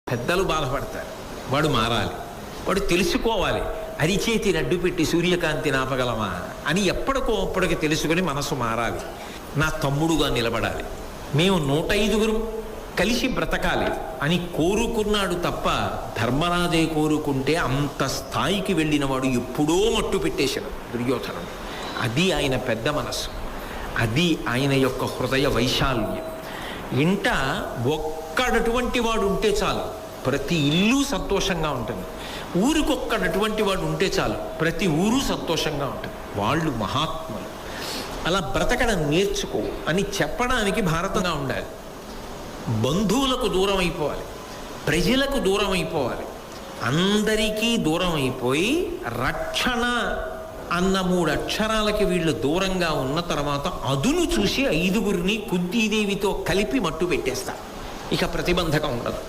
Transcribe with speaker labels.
Speaker 1: పెద్దలు బాధపడతారు. వాడు మారాలి, వాడు తెలుసుకోవాలి. అరిచేతిని అడ్డు పెట్టి సూర్యకాంతిని ఆపగలమా అని ఎప్పటికో అప్పటికి తెలుసుకుని మనసు మారాలి. నా తమ్ముడుగా నిలబడాలి, మేము 105 కలిసి బ్రతకాలి అని కోరుకున్నాడు తప్ప ధర్మరాజే కోరుకుంటే అంత స్థాయికి వెళ్ళినవాడు ఎప్పుడో మట్టు పెట్టేశాడు దుర్యోధనుడు. అది ఆయన పెద్ద మనస్సు, అది ఆయన యొక్క హృదయ వైశాల్యం. ఇంట ఒక్కడటువంటి వాడు ఉంటే చాలు, ప్రతి ఇల్లు సంతోషంగా ఉంటుంది. ఊరికొక్కడటువంటి వాడు ఉంటే చాలు, ప్రతి ఊరు సంతోషంగా ఉంటుంది. వాళ్ళు మహాత్ములు. అలా బ్రతకడం నేర్చుకో అని చెప్పడానికి భారతంగా ఉండాలి. బంధువులకు దూరం అయిపోవాలి, ప్రజలకు దూరం అయిపోవాలి, అందరికీ దూరం అయిపోయి రక్షణ అన్న 3 అక్షరాలకి వీళ్ళు దూరంగా ఉన్న తర్వాత అదును చూసి 5 కుంతీదేవితో కలిపి మట్టు పెట్టేస్తారు. ఇక ప్రతిబంధకం ఉండదు.